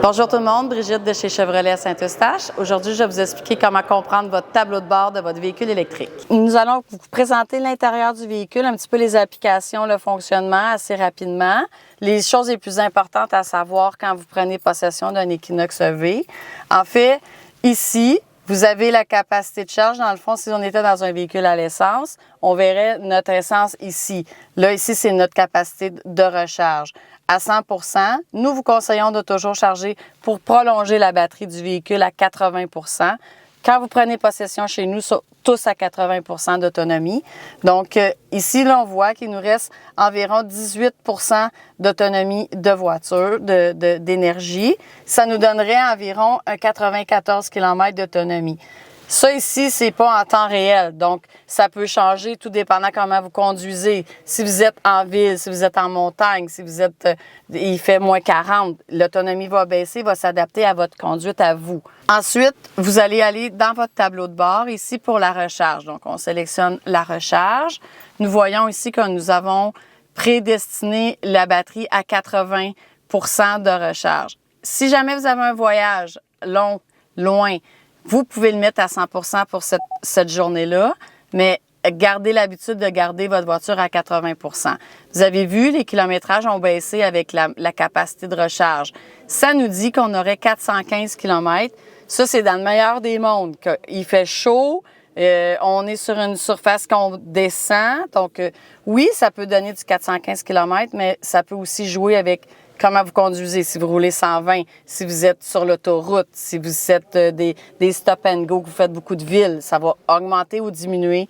Bonjour tout le monde, Brigitte de chez Chevrolet à Saint-Eustache. Aujourd'hui, je vais vous expliquer comment comprendre votre tableau de bord de votre véhicule électrique. Nous allons vous présenter l'intérieur du véhicule, un petit peu les applications, le fonctionnement assez rapidement. Les choses les plus importantes à savoir quand vous prenez possession d'un Equinox EV. En fait, ici, vous avez la capacité de charge. Dans le fond, si on était dans un véhicule à l'essence, on verrait notre essence ici. Là, ici, c'est notre capacité de recharge. À 100 %, nous vous conseillons de toujours charger pour prolonger la batterie du véhicule à 80 %. Quand vous prenez possession chez nous, tous à 80 % d'autonomie. Donc, ici, là, on voit qu'il nous reste environ 18 % d'autonomie de voiture, d'énergie. Ça nous donnerait environ un 94 km d'autonomie. Ça ici, c'est pas en temps réel, donc ça peut changer tout dépendant comment vous conduisez. Si vous êtes en ville, si vous êtes en montagne, si vous êtes, il fait moins 40, l'autonomie va baisser, va s'adapter à votre conduite à vous. Ensuite, vous allez aller dans votre tableau de bord ici pour la recharge. Donc, on sélectionne la recharge. Nous voyons ici que nous avons prédestiné la batterie à 80 % de recharge. Si jamais vous avez un voyage long, loin, vous pouvez le mettre à 100 % pour cette journée-là, mais gardez l'habitude de garder votre voiture à 80 %. Vous avez vu, les kilométrages ont baissé avec la capacité de recharge. Ça nous dit qu'on aurait 415 km. Ça, c'est dans le meilleur des mondes. Il fait chaud, on est sur une surface qu'on descend. Donc, oui, ça peut donner du 415 km, mais ça peut aussi jouer avec comment vous conduisez, si vous roulez 120, si vous êtes sur l'autoroute, si vous êtes des stop and go, que vous faites beaucoup de villes, ça va augmenter ou diminuer,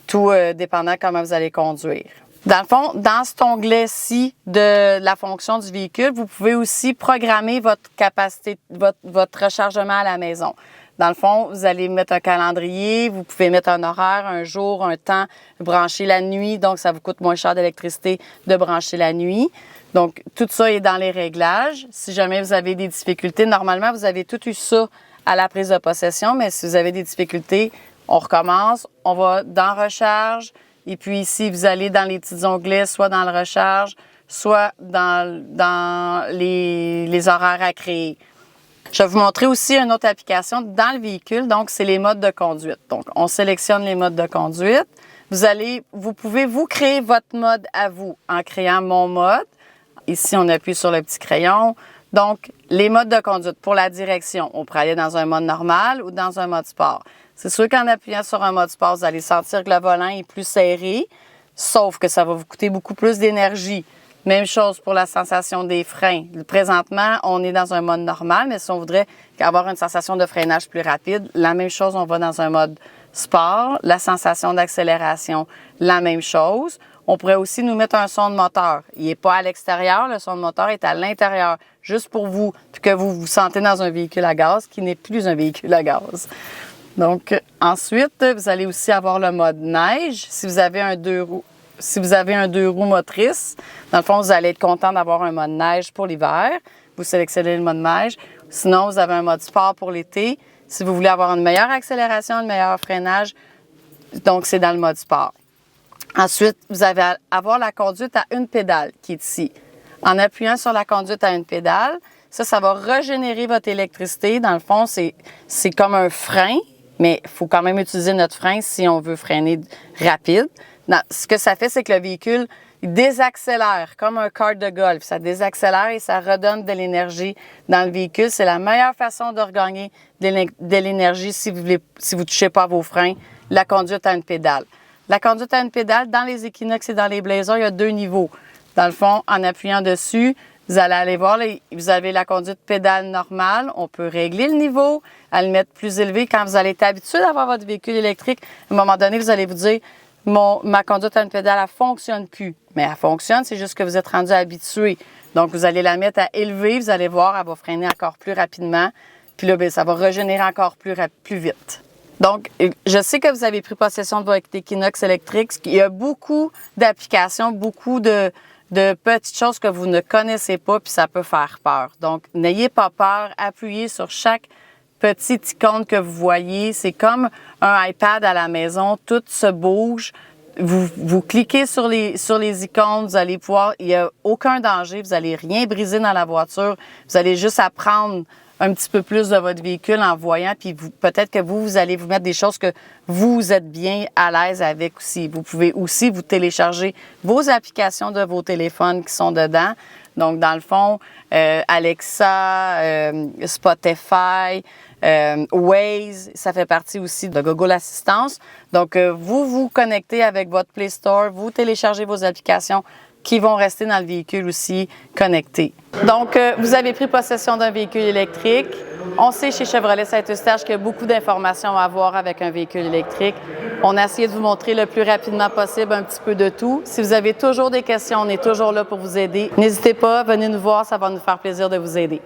tout dépendant comment vous allez conduire. Dans le fond, dans cet onglet-ci de la fonction du véhicule, vous pouvez aussi programmer votre capacité, votre rechargement à la maison. Dans le fond, vous allez mettre un calendrier, vous pouvez mettre un horaire, un jour, un temps, brancher la nuit, donc ça vous coûte moins cher d'électricité de brancher la nuit. Donc, tout ça est dans les réglages. Si jamais vous avez des difficultés, normalement, vous avez tout eu ça à la prise de possession, mais si vous avez des difficultés, on recommence, on va dans recharge, et puis ici, vous allez dans les petits onglets, soit dans le recharge, soit dans les horaires à créer. Je vais vous montrer aussi une autre application dans le véhicule, donc c'est les modes de conduite. Donc, on sélectionne les modes de conduite. Vous pouvez vous créer votre mode à vous en créant mon mode. Ici, on appuie sur le petit crayon. Donc, les modes de conduite pour la direction, on pourrait aller dans un mode normal ou dans un mode sport. C'est sûr qu'en appuyant sur un mode sport, vous allez sentir que le volant est plus serré, sauf que ça va vous coûter beaucoup plus d'énergie. Même chose pour la sensation des freins. Présentement, on est dans un mode normal, mais si on voudrait avoir une sensation de freinage plus rapide, la même chose, on va dans un mode sport. La sensation d'accélération, la même chose. On pourrait aussi nous mettre un son de moteur. Il n'est pas à l'extérieur, le son de moteur est à l'intérieur, juste pour vous, puis que vous vous sentez dans un véhicule à gaz qui n'est plus un véhicule à gaz. Donc, ensuite, vous allez aussi avoir le mode neige. Si vous avez un deux roues motrices, dans le fond, vous allez être content d'avoir un mode neige pour l'hiver. Vous sélectionnez le mode neige. Sinon, vous avez un mode sport pour l'été. Si vous voulez avoir une meilleure accélération, un meilleur freinage, donc c'est dans le mode sport. Ensuite, vous allez avoir la conduite à une pédale qui est ici. En appuyant sur la conduite à une pédale, ça va régénérer votre électricité. Dans le fond, c'est comme un frein, mais il faut quand même utiliser notre frein si on veut freiner rapide. Ce que ça fait, c'est que le véhicule désaccélère comme un kart de golf. Ça désaccélère et ça redonne de l'énergie dans le véhicule. C'est la meilleure façon de regagner de l'énergie si vous ne touchez pas à vos freins, la conduite à une pédale. La conduite à une pédale, dans les Equinox et dans les Blazers, il y a 2 niveaux. Dans le fond, en appuyant dessus, vous allez aller voir, vous avez la conduite pédale normale. On peut régler le niveau, à le mettre plus élevé. Quand vous allez être habitué d'avoir votre véhicule électrique, à un moment donné, vous allez vous dire, ma conduite à une pédale, elle ne fonctionne plus. Mais elle fonctionne, c'est juste que vous êtes rendu habitué. Donc, vous allez la mettre à élever, vous allez voir, elle va freiner encore plus rapidement. Puis là, bien, ça va régénérer encore plus vite. Donc, je sais que vous avez pris possession de votre Equinox électrique. Il y a beaucoup d'applications, beaucoup de petites choses que vous ne connaissez pas, puis ça peut faire peur. Donc, n'ayez pas peur, appuyez sur chaque petite icône que vous voyez. C'est comme un iPad à la maison, tout se bouge. Vous cliquez sur les icônes, vous allez pouvoir, il n'y a aucun danger, vous n'allez rien briser dans la voiture, vous allez juste apprendre un petit peu plus de votre véhicule en voyant, puis peut-être que vous allez vous mettre des choses que vous êtes bien à l'aise avec aussi. Vous pouvez aussi vous télécharger vos applications de vos téléphones qui sont dedans. Donc, dans le fond, Alexa, Spotify, Waze, ça fait partie aussi de Google Assistance. Donc, vous vous connectez avec votre Play Store, vous téléchargez vos applications qui vont rester dans le véhicule aussi connectés. Donc, vous avez pris possession d'un véhicule électrique. On sait chez Chevrolet Saint-Eustache qu'il y a beaucoup d'informations à avoir avec un véhicule électrique. On a essayé de vous montrer le plus rapidement possible un petit peu de tout. Si vous avez toujours des questions, on est toujours là pour vous aider. N'hésitez pas, venez nous voir, ça va nous faire plaisir de vous aider.